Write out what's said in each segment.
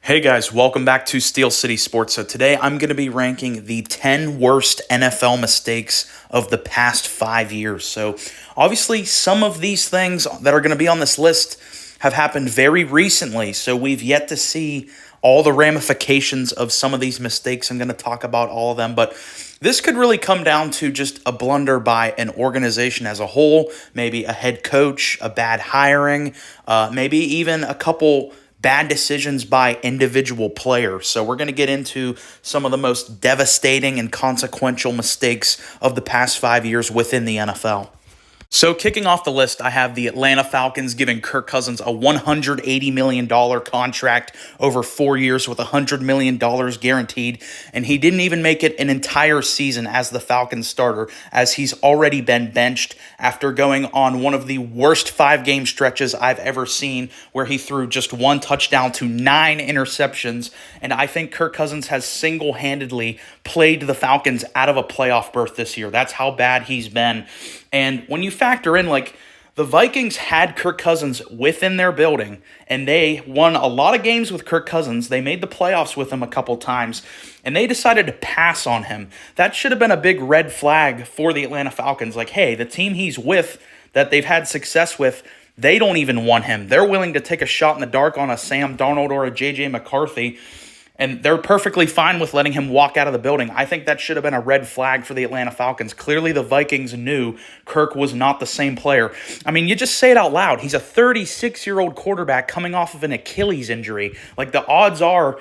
Hey guys, welcome back to Steel City Sports. So today I'm going to be ranking the 10 worst NFL mistakes of the past 5 years. So obviously some of these things that are going to be on this list have happened very recently. So we've yet to see all the ramifications of some of these mistakes. I'm going to talk about all of them, but this could really come down to just a blunder by an organization as a whole, maybe a head coach, a bad hiring, maybe even a couple bad decisions by individual players. So we're going to get into some of the most devastating and consequential mistakes of the past 5 years within the NFL. So kicking off the list, I have the Atlanta Falcons giving Kirk Cousins a $180 million contract over 4 years with $100 million guaranteed, and he didn't even make it an entire season as the Falcons starter, as he's already been benched after going on one of the worst 5-game stretches I've ever seen, where he threw just one touchdown to 9 interceptions, and I think Kirk Cousins has single-handedly played the Falcons out of a playoff berth this year. That's how bad he's been. And when you factor in, the Vikings had Kirk Cousins within their building, and they won a lot of games with Kirk Cousins. They made the playoffs with him a couple times, and they decided to pass on him. That should have been a big red flag for the Atlanta Falcons. Hey, the team he's with, that they've had success with, they don't even want him. They're willing to take a shot in the dark on a Sam Darnold or a J.J. McCarthy, and they're perfectly fine with letting him walk out of the building. I think that should have been a red flag for the Atlanta Falcons. Clearly, the Vikings knew Kirk was not the same player. I mean, you just say it out loud. He's a 36-year-old quarterback coming off of an Achilles injury. The odds are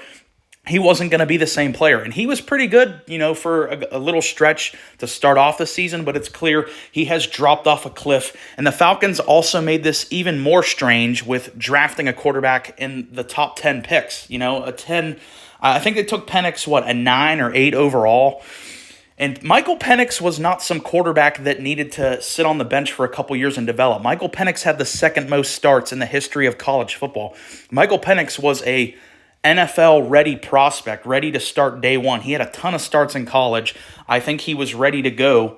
he wasn't going to be the same player. And he was pretty good, for a little stretch to start off the season, but it's clear he has dropped off a cliff. And the Falcons also made this even more strange with drafting a quarterback in the top 10 picks. A 10, I think they took Penix, a 9 or 8 overall. And Michael Penix was not some quarterback that needed to sit on the bench for a couple years and develop. Michael Penix had the second most starts in the history of college football. Michael Penix was a NFL-ready prospect, ready to start day one. He had a ton of starts in college. I think he was ready to go.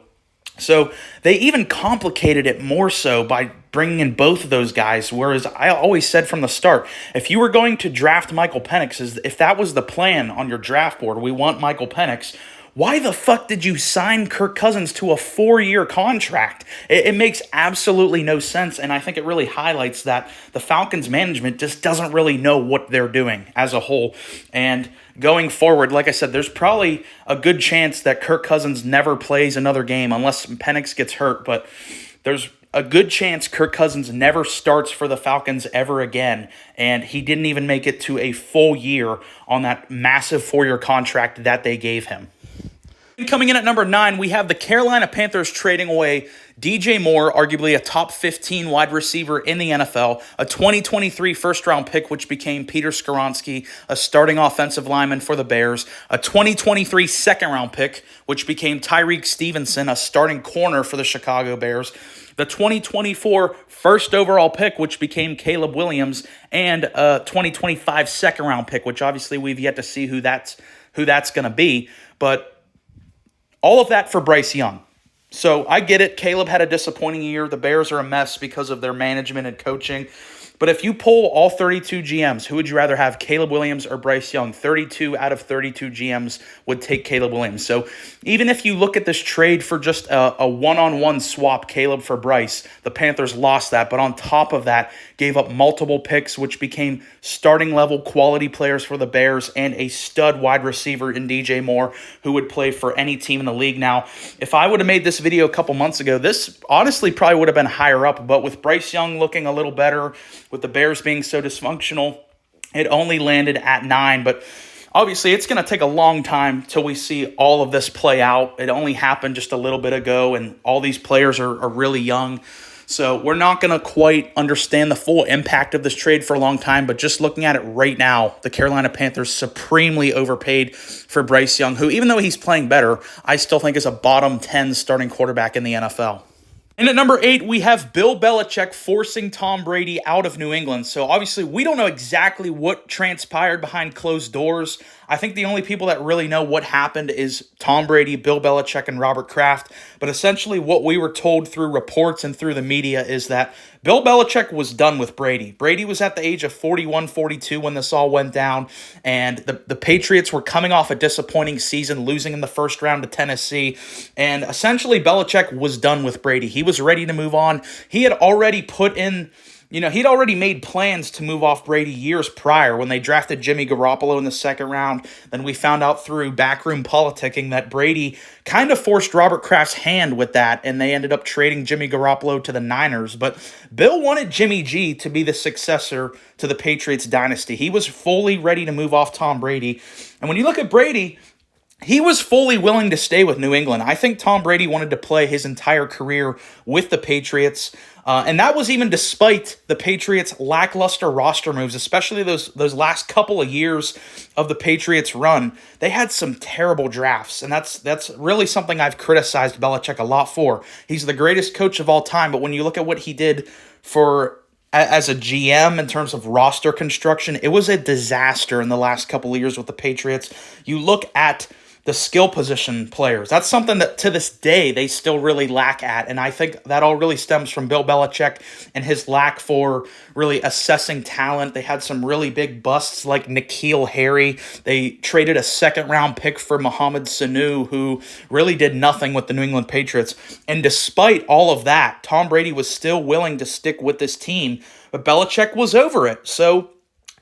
So they even complicated it more so by bringing in both of those guys, whereas I always said from the start, if you were going to draft Michael Penix, if that was the plan on your draft board, we want Michael Penix, why the fuck did you sign Kirk Cousins to a 4-year contract? It makes absolutely no sense, and I think it really highlights that the Falcons management just doesn't really know what they're doing as a whole. And going forward, like I said, there's probably a good chance that Kirk Cousins never plays another game unless Penix gets hurt, but there's a good chance Kirk Cousins never starts for the Falcons ever again, and he didn't even make it to a full year on that massive 4-year contract that they gave him. Coming in at number 9, we have the Carolina Panthers trading away DJ Moore, arguably a top 15 wide receiver in the NFL, a 2023 first-round pick, which became Peter Skoronski, a starting offensive lineman for the Bears, a 2023 second-round pick, which became Tyreek Stevenson, a starting corner for the Chicago Bears, the 2024 first overall pick, which became Caleb Williams, and a 2025 second-round pick, which obviously we've yet to see who that's going to be, but all of that for Bryce Young. So I get it. Caleb had a disappointing year. The Bears are a mess because of their management and coaching. But if you poll all 32 GMs, who would you rather have, Caleb Williams or Bryce Young? 32 out of 32 GMs would take Caleb Williams. So even if you look at this trade for just a one-on-one swap, Caleb for Bryce, the Panthers lost that. But on top of that, gave up multiple picks, which became starting-level quality players for the Bears and a stud wide receiver in DJ Moore, who would play for any team in the league. Now, if I would have made this video a couple months ago, this honestly probably would have been higher up. But with Bryce Young looking a little better, with the Bears being so dysfunctional, it only landed at 9. But obviously, it's going to take a long time till we see all of this play out. It only happened just a little bit ago, and all these players are really young. So we're not going to quite understand the full impact of this trade for a long time. But just looking at it right now, the Carolina Panthers supremely overpaid for Bryce Young, who, even though he's playing better, I still think is a bottom 10 starting quarterback in the NFL. And at number 8, we have Bill Belichick forcing Tom Brady out of New England. So obviously, we don't know exactly what transpired behind closed doors. I think the only people that really know what happened is Tom Brady, Bill Belichick, and Robert Kraft. But essentially, what we were told through reports and through the media is that Bill Belichick was done with Brady. Brady was at the age of 41, 42 when this all went down, and the Patriots were coming off a disappointing season, losing in the first round to Tennessee, and essentially Belichick was done with Brady. He was ready to move on. He had already he'd already made plans to move off Brady years prior when they drafted Jimmy Garoppolo in the second round. Then we found out through backroom politicking that Brady kind of forced Robert Kraft's hand with that, and they ended up trading Jimmy Garoppolo to the Niners. But Bill wanted Jimmy G to be the successor to the Patriots dynasty. He was fully ready to move off Tom Brady. And when you look at Brady, he was fully willing to stay with New England. I think Tom Brady wanted to play his entire career with the Patriots, and that was even despite the Patriots' lackluster roster moves, especially those last couple of years of the Patriots' run. They had some terrible drafts, and that's really something I've criticized Belichick a lot for. He's the greatest coach of all time, but when you look at what he did as a GM in terms of roster construction, it was a disaster in the last couple of years with the Patriots. You look at the skill position players. That's something that to this day they still really lack at, and I think that all really stems from Bill Belichick and his lack for really assessing talent. They had some really big busts like N'Keal Harry. They traded a second-round pick for Mohamed Sanu, who really did nothing with the New England Patriots. And despite all of that, Tom Brady was still willing to stick with this team, but Belichick was over it. So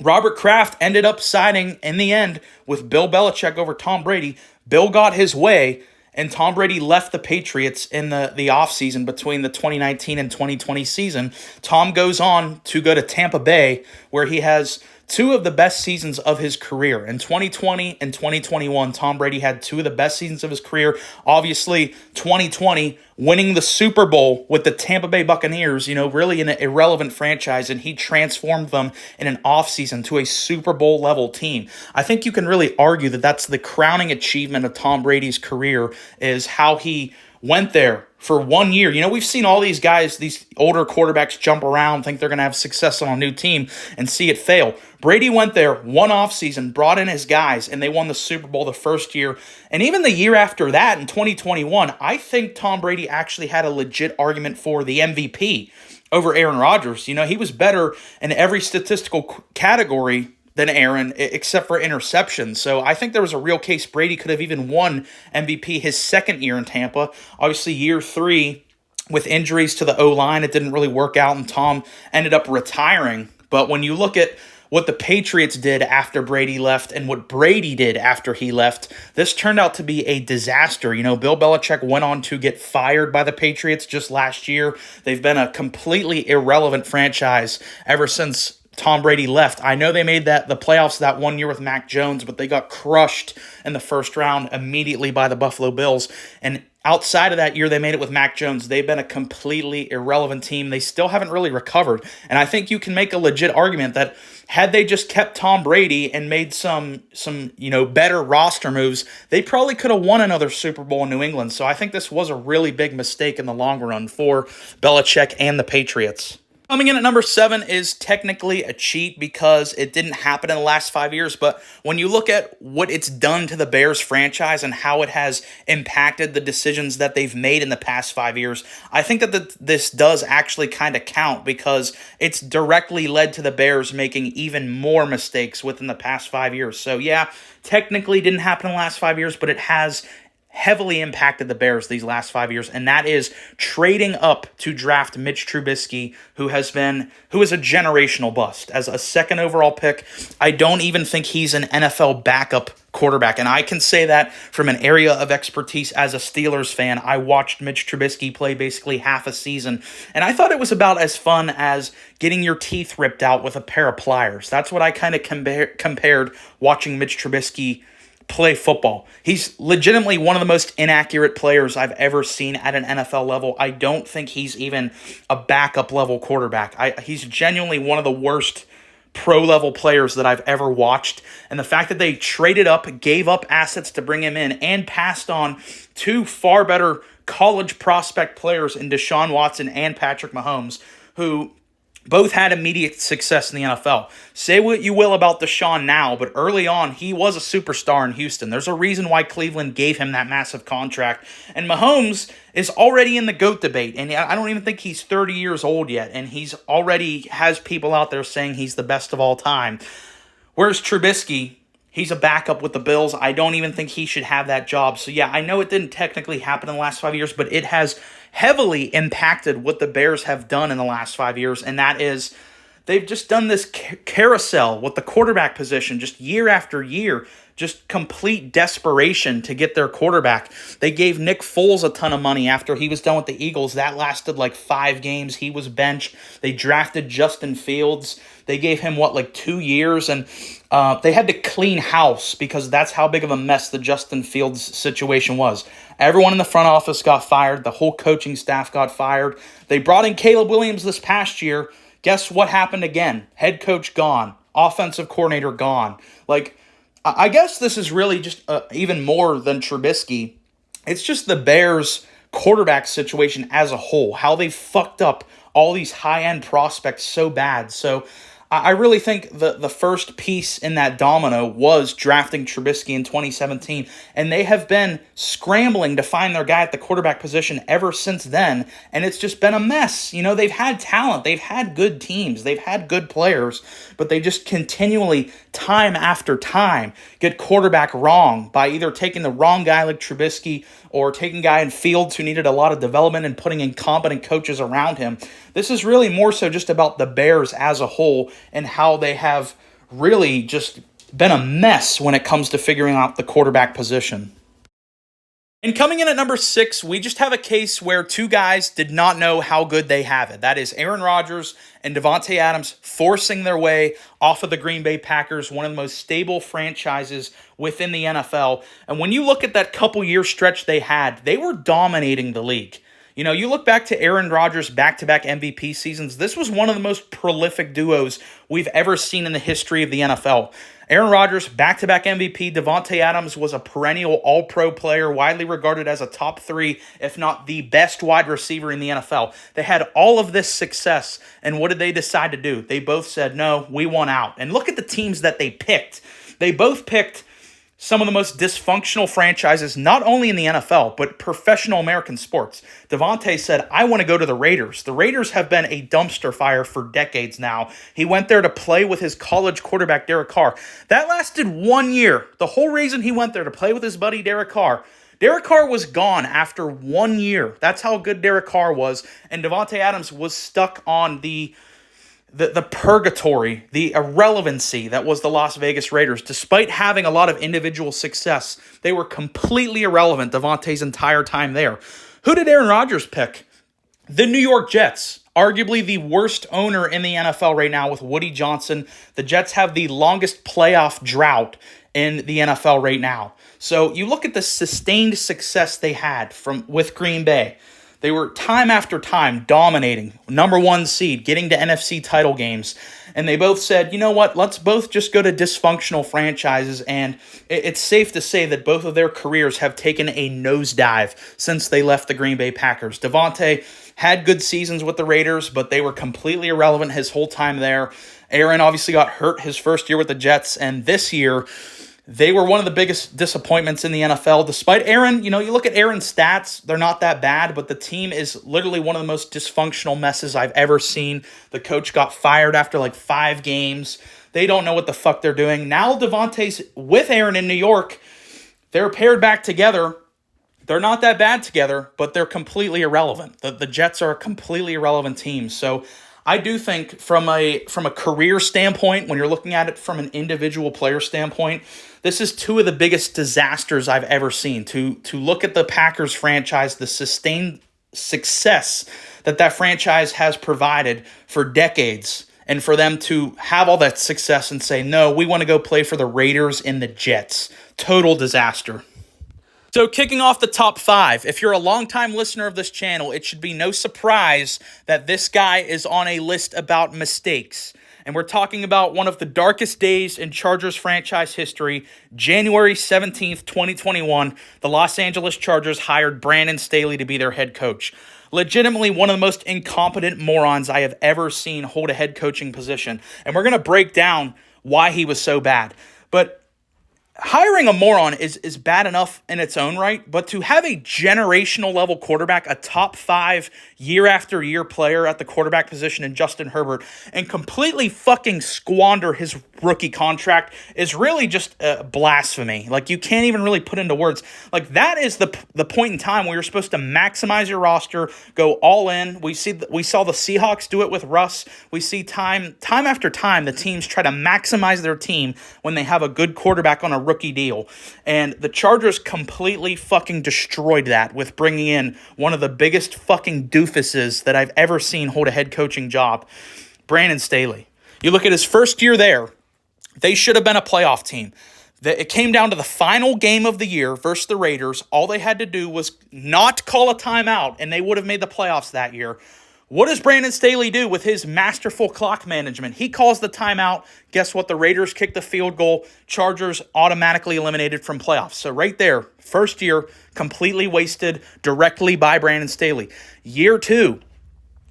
Robert Kraft ended up siding in the end with Bill Belichick over Tom Brady. Bill got his way, and Tom Brady left the Patriots in the offseason between the 2019 and 2020 season. Tom goes on to go to Tampa Bay, where he has two of the best seasons of his career. In 2020 and 2021, Tom Brady had two of the best seasons of his career. Obviously, 2020, winning the Super Bowl with the Tampa Bay Buccaneers, really an irrelevant franchise, and he transformed them in an offseason to a Super Bowl level team. I think you can really argue that that's the crowning achievement of Tom Brady's career, is how he went there for 1 year. We've seen all these guys, these older quarterbacks jump around, think they're going to have success on a new team, and see it fail. Brady went there one offseason, brought in his guys, and they won the Super Bowl the first year. And even the year after that, in 2021, I think Tom Brady actually had a legit argument for the MVP over Aaron Rodgers. He was better in every statistical category than Aaron, except for interceptions. So I think there was a real case Brady could have even won MVP his second year in Tampa. Obviously, year 3, with injuries to the O-line, it didn't really work out, and Tom ended up retiring. But when you look at what the Patriots did after Brady left and what Brady did after he left, this turned out to be a disaster. Bill Belichick went on to get fired by the Patriots just last year. They've been a completely irrelevant franchise ever since Tom Brady left. I know they made the playoffs that 1 year with Mac Jones, but they got crushed in the first round immediately by the Buffalo Bills. And outside of that year they made it with Mac Jones, they've been a completely irrelevant team. They still haven't really recovered. And I think you can make a legit argument that had they just kept Tom Brady and made some better roster moves, they probably could have won another Super Bowl in New England. So I think this was a really big mistake in the long run for Belichick and the Patriots. Coming in at number 7 is technically a cheat because it didn't happen in the last 5 years, but when you look at what it's done to the Bears franchise and how it has impacted the decisions that they've made in the past 5 years, I think that this does actually kind of count because it's directly led to the Bears making even more mistakes within the past 5 years. So yeah, technically didn't happen in the last 5 years, but it has heavily impacted the Bears these last 5 years, and that is trading up to draft Mitch Trubisky, who is a generational bust. As a second overall pick, I don't even think he's an NFL backup quarterback, and I can say that from an area of expertise as a Steelers fan. I watched Mitch Trubisky play basically half a season, and I thought it was about as fun as getting your teeth ripped out with a pair of pliers. That's what I kind of compared watching Mitch Trubisky play football. He's legitimately one of the most inaccurate players I've ever seen at an NFL level. I don't think he's even a backup level quarterback. He's genuinely one of the worst pro-level players that I've ever watched. And the fact that they traded up, gave up assets to bring him in, and passed on two far better college prospect players in DeShaun Watson and Patrick Mahomes, who both had immediate success in the NFL. Say what you will about DeShaun now, but early on, he was a superstar in Houston. There's a reason why Cleveland gave him that massive contract. And Mahomes is already in the GOAT debate, and I don't even think he's 30 years old yet, and he's already has people out there saying he's the best of all time. Whereas Trubisky, he's a backup with the Bills. I don't even think he should have that job. So yeah, I know it didn't technically happen in the last 5 years, but it has heavily impacted what the Bears have done in the last 5 years, and that is they've just done this carousel with the quarterback position just year after year, just complete desperation to get their quarterback. They gave Nick Foles a ton of money after he was done with the Eagles. That lasted like 5 games. He was benched. They drafted Justin Fields. They gave him, 2 years, and they had to clean house because that's how big of a mess the Justin Fields situation was. Everyone in the front office got fired. The whole coaching staff got fired. They brought in Caleb Williams this past year. Guess what happened again? Head coach gone. Offensive coordinator gone. I guess this is really just even more than Trubisky. It's just the Bears' quarterback situation as a whole, how they fucked up all these high-end prospects so bad. So I really think the first piece in that domino was drafting Trubisky in 2017, and they have been scrambling to find their guy at the quarterback position ever since then, and it's just been a mess. They've had talent, they've had good teams, they've had good players, but they just continually, time after time, get quarterback wrong by either taking the wrong guy like Trubisky or taking a guy in Fields who needed a lot of development and putting incompetent coaches around him. This is really more so just about the Bears as a whole and how they have really just been a mess when it comes to figuring out the quarterback position. And coming in at number 6, we just have a case where two guys did not know how good they have it. That is Aaron Rodgers and Devonte Adams forcing their way off of the Green Bay Packers, one of the most stable franchises within the NFL. And when you look at that couple-year stretch they had, they were dominating the league. You look back to Aaron Rodgers' back-to-back MVP seasons, this was one of the most prolific duos we've ever seen in the history of the NFL. Aaron Rodgers, back-to-back MVP. Devonte Adams was a perennial all-pro player, widely regarded as a top 3, if not the best wide receiver in the NFL. They had all of this success, and what did they decide to do? They both said, no, we want out. And look at the teams that they picked. They both picked some of the most dysfunctional franchises, not only in the NFL, but professional American sports. Devonte said, I want to go to the Raiders. The Raiders have been a dumpster fire for decades now. He went there to play with his college quarterback, Derek Carr. That lasted 1 year. The whole reason he went there to play with his buddy, Derek Carr. Derek Carr was gone after 1 year. That's how good Derek Carr was. And Devonte Adams was stuck on the purgatory, the irrelevancy that was the Las Vegas Raiders. Despite having a lot of individual success, they were completely irrelevant Devontae's entire time there. Who did Aaron Rodgers pick? The New York Jets, arguably the worst owner in the NFL right now with Woody Johnson. The Jets have the longest playoff drought in the NFL right now. So you look at the sustained success they had with Green Bay. They were time after time dominating, number 1 seed, getting to NFC title games. And they both said, you know what, let's both just go to dysfunctional franchises. And it's safe to say that both of their careers have taken a nosedive since they left the Green Bay Packers. Devonte had good seasons with the Raiders, but they were completely irrelevant his whole time there. Aaron obviously got hurt his first year with the Jets, and this year they were one of the biggest disappointments in the NFL. Despite Aaron, you look at Aaron's stats, they're not that bad, but the team is literally one of the most dysfunctional messes I've ever seen. The coach got fired after 5 games. They don't know what the fuck they're doing. Now Devontae's with Aaron in New York. They're paired back together. They're not that bad together, but they're completely irrelevant. The Jets are a completely irrelevant team. So I do think from a career standpoint, when you're looking at it from an individual player standpoint, this is two of the biggest disasters I've ever seen. To look at the Packers franchise, the sustained success that franchise has provided for decades, and for them to have all that success and say, no, we want to go play for the Raiders and the Jets. Total disaster. So kicking off the top 5, if you're a longtime listener of this channel, it should be no surprise that this guy is on a list about mistakes. And we're talking about one of the darkest days in Chargers franchise history. January 17th, 2021, the Los Angeles Chargers hired Brandon Staley to be their head coach. Legitimately one of the most incompetent morons I have ever seen hold a head coaching position. And we're going to break down why he was so bad. But hiring a moron is bad enough in its own right, but to have a generational level quarterback, a top 5 year after year player at the quarterback position in Justin Herbert, and completely fucking squander his rookie contract is really just blasphemy. Like, you can't even really put into words. Like, that is the point in time where you're supposed to maximize your roster, go all in. We saw the Seahawks do it with Russ. We see time after time the teams try to maximize their team when they have a good quarterback on a rookie deal. And the Chargers completely fucking destroyed that with bringing in one of the biggest fucking doofuses that I've ever seen hold a head coaching job, Brandon Staley. You look at his first year there, they should have been a playoff team. It came down to the final game of the year versus the Raiders. All they had to do was not call a timeout, and they would have made the playoffs that year. What does Brandon Staley do with his masterful clock management? He calls the timeout. Guess what? The Raiders kick the field goal. Chargers automatically eliminated from playoffs. So right there, first year, completely wasted directly by Brandon Staley. Year 2,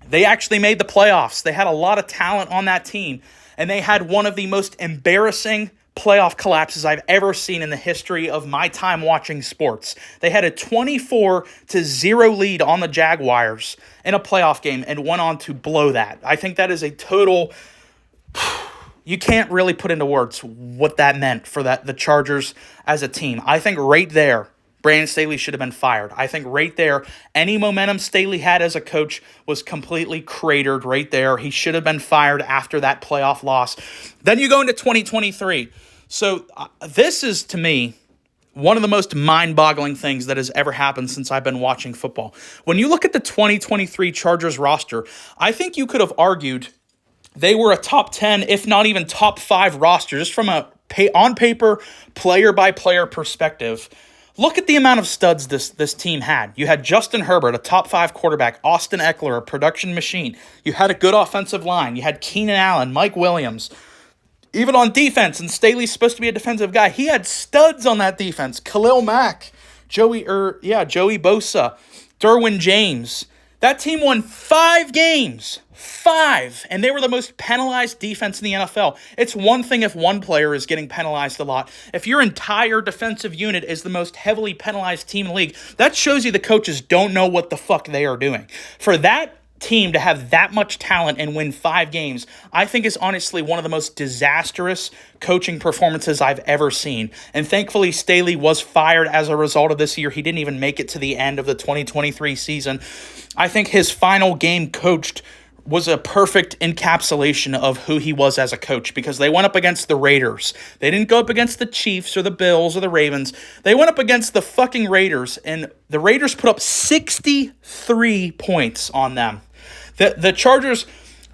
they actually made the playoffs. They had a lot of talent on that team, and they had one of the most embarrassing playoff collapses I've ever seen in the history of my time watching sports. They had a 24-0 lead on the Jaguars in a playoff game and went on to blow that. I think that is a total... You can't really put into words what that meant for the Chargers as a team. I think right there, Brandon Staley should have been fired. I think right there, any momentum Staley had as a coach was completely cratered right there. He should have been fired after that playoff loss. Then you go into 2023. So this is, to me, one of the most mind-boggling things that has ever happened since I've been watching football. When you look at the 2023 Chargers roster, I think you could have argued they were a top 10, if not even top 5 roster, just from a on-paper, player-by-player perspective. Look at the amount of studs this team had. You had Justin Herbert, a top 5 quarterback, Austin Eckler, a production machine. You had a good offensive line. You had Keenan Allen, Mike Williams. Even on defense, and Staley's supposed to be a defensive guy, he had studs on that defense. Khalil Mack, Joey Bosa, Derwin James. That team won 5 games. 5. And they were the most penalized defense in the NFL. It's one thing if one player is getting penalized a lot. If your entire defensive unit is the most heavily penalized team in the league, that shows you the coaches don't know what the fuck they are doing. For that team to have that much talent and win 5 games, I think is honestly one of the most disastrous coaching performances I've ever seen. And thankfully, Staley was fired as a result of this year. He didn't even make it to the end of the 2023 season. I think his final game coached was a perfect encapsulation of who he was as a coach, because they went up against the Raiders. They didn't go up against the Chiefs or the Bills or the Ravens. They went up against the fucking Raiders, and the Raiders put up 63 points on them. The Chargers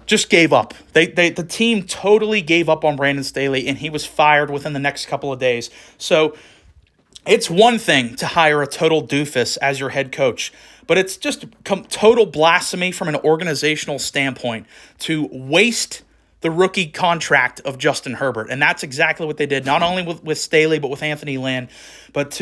just gave up. The team totally gave up on Brandon Staley, and he was fired within the next couple of days. So it's one thing to hire a total doofus as your head coach, but it's just total blasphemy from an organizational standpoint to waste the rookie contract of Justin Herbert. And that's exactly what they did, not only with Staley, but with Anthony Lynn. But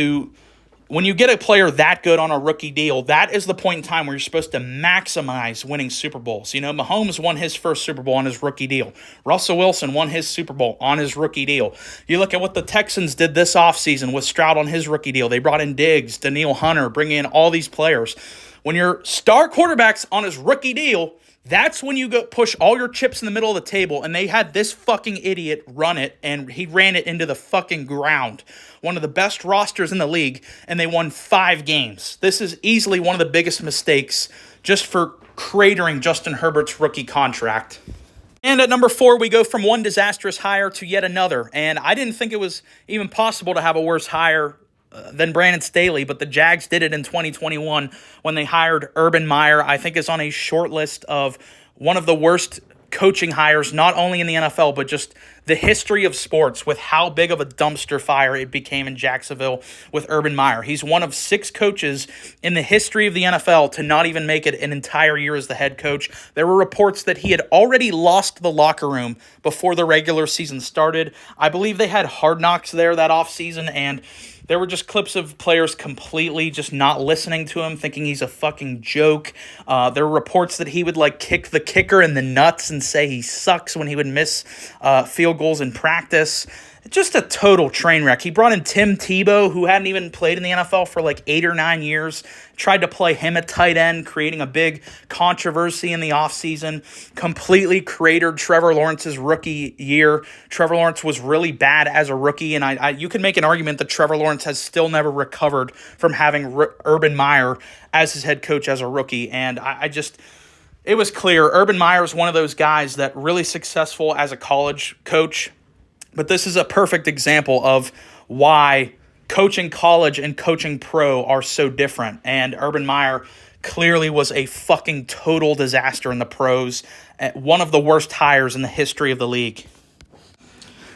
when you get a player that good on a rookie deal, that is the point in time where you're supposed to maximize winning Super Bowls. You know, Mahomes won his first Super Bowl on his rookie deal. Russell Wilson won his Super Bowl on his rookie deal. You look at what the Texans did this offseason with Stroud on his rookie deal. They brought in Diggs, Danielle Hunter, bringing in all these players. When your star quarterback's on his rookie deal, that's when you go push all your chips in the middle of the table, and they had this fucking idiot run it, and he ran it into the fucking ground. One of the best rosters in the league, and they won 5 games. This is easily one of the biggest mistakes just for cratering Justin Herbert's rookie contract. And at number 4, we go from one disastrous hire to yet another, and I didn't think it was even possible to have a worse hire than Brandon Staley, but the Jags did it in 2021 when they hired Urban Meyer. I think is on a short list of one of the worst coaching hires, not only in the NFL, but just the history of sports with how big of a dumpster fire it became in Jacksonville with Urban Meyer. He's one of 6 coaches in the history of the NFL to not even make it an entire year as the head coach. There were reports that he had already lost the locker room before the regular season started. I believe they had Hard Knocks there that offseason, and there were just clips of players completely just not listening to him, thinking he's a fucking joke. There were reports that he would kick the kicker in the nuts and say he sucks when he would miss field goals in practice. Just a total train wreck. He brought in Tim Tebow, who hadn't even played in the NFL for 8 or 9 years, tried to play him at tight end, creating a big controversy in the offseason, completely cratered Trevor Lawrence's rookie year. Trevor Lawrence was really bad as a rookie, and you can make an argument that Trevor Lawrence has still never recovered from having Urban Meyer as his head coach as a rookie, and it was clear Urban Meyer is one of those guys that really successful as a college coach. But this is a perfect example of why coaching college and coaching pro are so different. And Urban Meyer clearly was a fucking total disaster in the pros. One of the worst hires in the history of the league.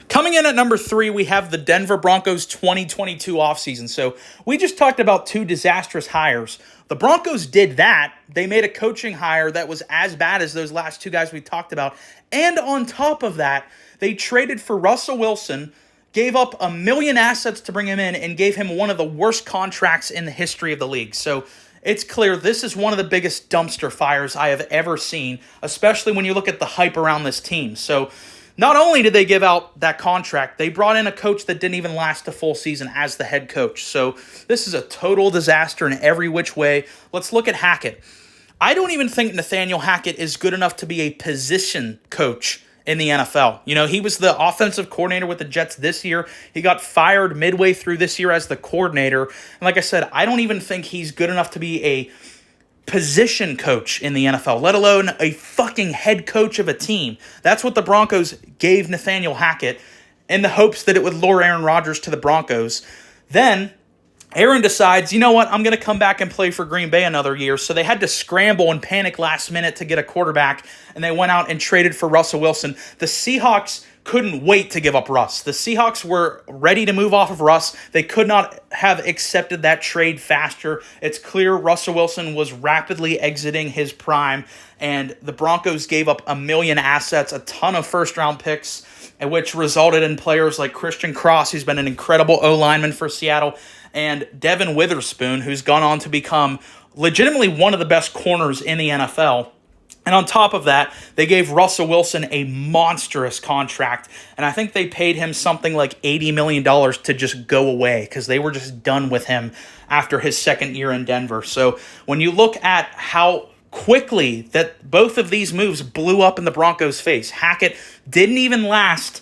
Coming in at number 3, we have the Denver Broncos 2022 offseason. So we just talked about 2 disastrous hires. The Broncos did that. They made a coaching hire that was as bad as those last 2 guys we talked about. And on top of that, they traded for Russell Wilson, gave up $1 million assets to bring him in, and gave him one of the worst contracts in the history of the league. So it's clear this is one of the biggest dumpster fires I have ever seen, especially when you look at the hype around this team. So not only did they give out that contract, they brought in a coach that didn't even last a full season as the head coach. So this is a total disaster in every which way. Let's look at Hackett. I don't even think Nathaniel Hackett is good enough to be a position coach in the NFL. He was the offensive coordinator with the Jets this year. He got fired midway through this year as the coordinator. And like I said, I don't even think he's good enough to be a position coach in the NFL, let alone a fucking head coach of a team. That's what the Broncos gave Nathaniel Hackett in the hopes that it would lure Aaron Rodgers to the Broncos. Then Aaron decides, you know what, I'm going to come back and play for Green Bay another year. So they had to scramble and panic last minute to get a quarterback, and they went out and traded for Russell Wilson. The Seahawks couldn't wait to give up Russ. The Seahawks were ready to move off of Russ. They could not have accepted that trade faster. It's clear Russell Wilson was rapidly exiting his prime, and the Broncos gave up $1 million assets, a ton of first-round picks, and which resulted in players like Christian Cross, who's been an incredible O-lineman for Seattle, and Devin Witherspoon, who's gone on to become legitimately one of the best corners in the NFL. And on top of that, they gave Russell Wilson a monstrous contract, and I think they paid him something like $80 million to just go away because they were just done with him after his second year in Denver. So when you look at how quickly that both of these moves blew up in the Broncos' face, Hackett didn't even last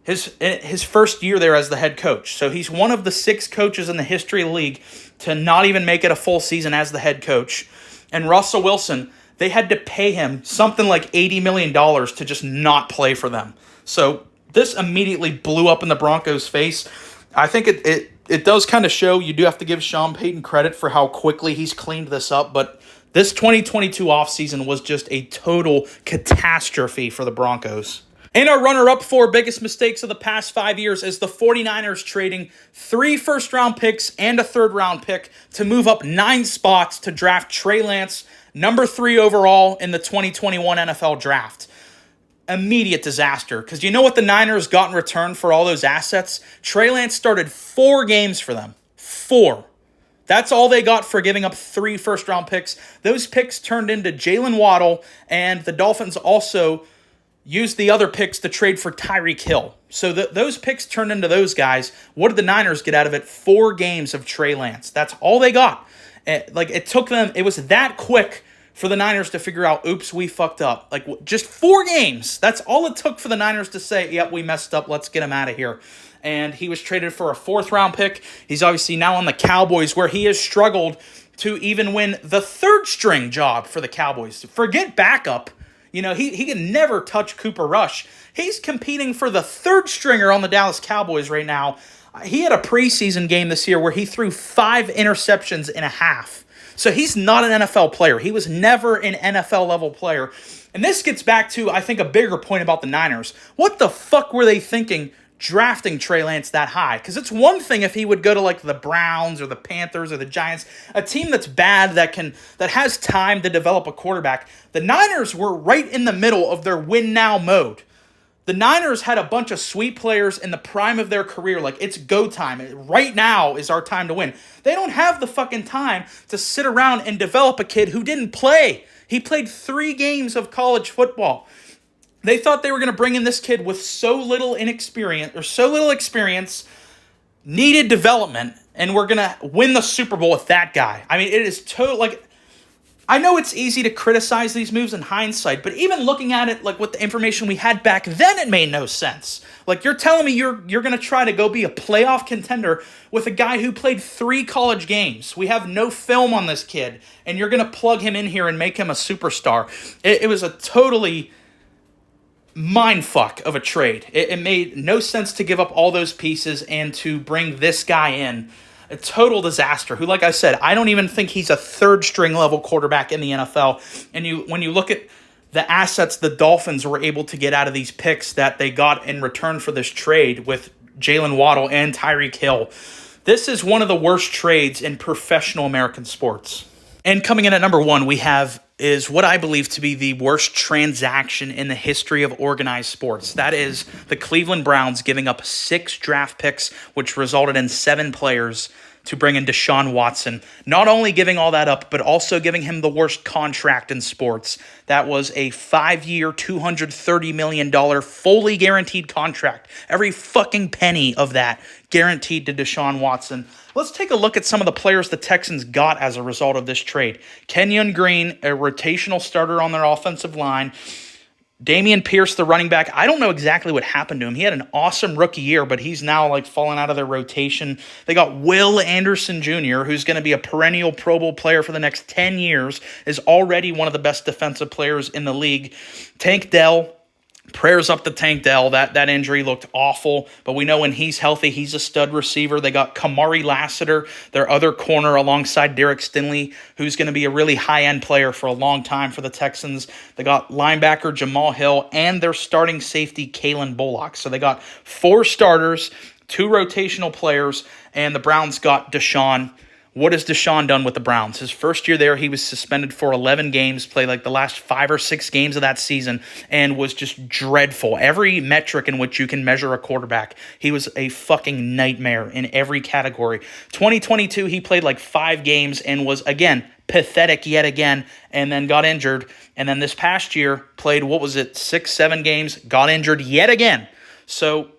his first year there as the head coach. So he's one of the 6 coaches in the history of the league to not even make it a full season as the head coach. And Russell Wilson, they had to pay him something like $80 million to just not play for them. So this immediately blew up in the Broncos' face. I think it does kind of show. You do have to give Sean Payton credit for how quickly he's cleaned this up, but this 2022 offseason was just a total catastrophe for the Broncos. And our runner-up for biggest mistakes of the past 5 years is the 49ers trading 3 first-round picks and a third-round pick to move up 9 spots to draft Tre Lance, number 3 overall in the 2021 NFL Draft. Immediate disaster, because you know what the Niners got in return for all those assets? Tre Lance started 4 games for them. 4. That's all they got for giving up 3 first-round picks. Those picks turned into Jalen Waddle, and the Dolphins also used the other picks to trade for Tyreek Hill. So those picks turned into those guys. What did the Niners get out of it? 4 games of Tre Lance. That's all they got. It took them, it was that quick for the Niners to figure out, oops, we fucked up. Just 4 games. That's all it took for the Niners to say, yep, we messed up, let's get him out of here. And he was traded for a 4th-round pick. He's obviously now on the Cowboys, where he has struggled to even win the 3rd-string job for the Cowboys. Forget backup. He can never touch Cooper Rush. He's competing for the 3rd stringer on the Dallas Cowboys right now. He had a preseason game this year where he threw 5 interceptions in a half. So he's not an NFL player. He was never an NFL level player. And this gets back to, I think, a bigger point about the Niners. What the fuck were they thinking drafting Tre Lance that high? Because it's one thing if he would go to like the Browns or the Panthers or the Giants, a team that's bad that has time to develop a quarterback. The Niners were right in the middle of their win now mode. The Niners had a bunch of sweet players in the prime of their career. Like, it's go time. Right now is our time to win. They don't have the fucking time to sit around and develop a kid who didn't play. He played 3 games of college football. They thought they were going to bring in this kid with so little experience, needed development, and we're going to win the Super Bowl with that guy. I mean, it is I know it's easy to criticize these moves in hindsight, but even looking at it like with the information we had back then, it made no sense. Like, you're telling me you're going to try to go be a playoff contender with a guy who played 3 college games. We have no film on this kid, and you're going to plug him in here and make him a superstar. It was a totally mindfuck of a trade. It made no sense to give up all those pieces and to bring this guy in. A total disaster, who, like I said, I don't even think he's a third-string level quarterback in the NFL. And when you look at the assets the Dolphins were able to get out of these picks that they got in return for this trade with Jalen Waddle and Tyreek Hill, this is one of the worst trades in professional American sports. And coming in at number 1, we have is what I believe to be the worst transaction in the history of organized sports. That is the Cleveland Browns giving up 6 draft picks, which resulted in 7 players to bring in DeShaun Watson. Not only giving all that up, but also giving him the worst contract in sports. That was a 5-year, $230 million fully guaranteed contract. Every fucking penny of that guaranteed to DeShaun Watson. Let's take a look at some of the players the Texans got as a result of this trade. Kenyon Green, a rotational starter on their offensive line. Dameon Pierce, the running back. I don't know exactly what happened to him. He had an awesome rookie year, but he's now like fallen out of their rotation. They got Will Anderson Jr., who's going to be a perennial Pro Bowl player for the next 10 years, is already one of the best defensive players in the league. Tank Dell. Prayers up to Tank Dell. That injury looked awful, but we know when he's healthy, he's a stud receiver. They got Kamari Lassiter, their other corner, alongside Derek Stingley, who's going to be a really high-end player for a long time for the Texans. They got linebacker Jamal Hill and their starting safety Kalen Bullock. So they got 4 starters, 2 rotational players, and the Browns got DeShaun. What has DeShaun done with the Browns? His first year there, he was suspended for 11 games, played like the last 5 or 6 games of that season, and was just dreadful. Every metric in which you can measure a quarterback, he was a fucking nightmare in every category. 2022, he played like 5 games and was, again, pathetic yet again, and then got injured. And then this past year, played, 6, 7 games, got injured yet again. So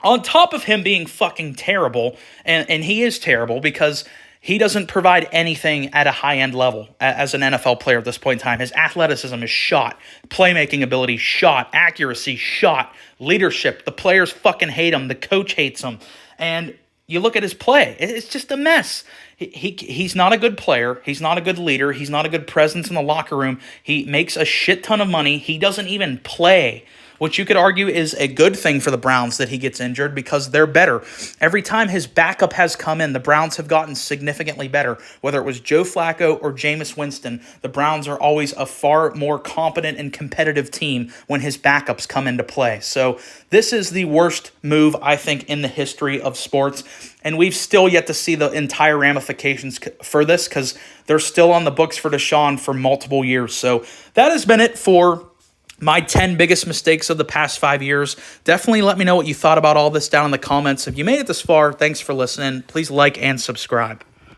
on top of him being fucking terrible, and he is terrible because he doesn't provide anything at a high-end level as an NFL player at this point in time. His athleticism is shot. Playmaking ability, shot. Accuracy, shot. Leadership, the players fucking hate him. The coach hates him. And you look at his play, it's just a mess. He's not a good player. He's not a good leader. He's not a good presence in the locker room. He makes a shit ton of money. He doesn't even play, which you could argue is a good thing for the Browns that he gets injured because they're better. Every time his backup has come in, the Browns have gotten significantly better. Whether it was Joe Flacco or Jameis Winston, the Browns are always a far more competent and competitive team when his backups come into play. So this is the worst move, I think, in the history of sports. And we've still yet to see the entire ramifications for this because they're still on the books for DeShaun for multiple years. So that has been it for my 10 biggest mistakes of the past 5 years. Definitely let me know what you thought about all this down in the comments. If you made it this far, thanks for listening. Please like and subscribe.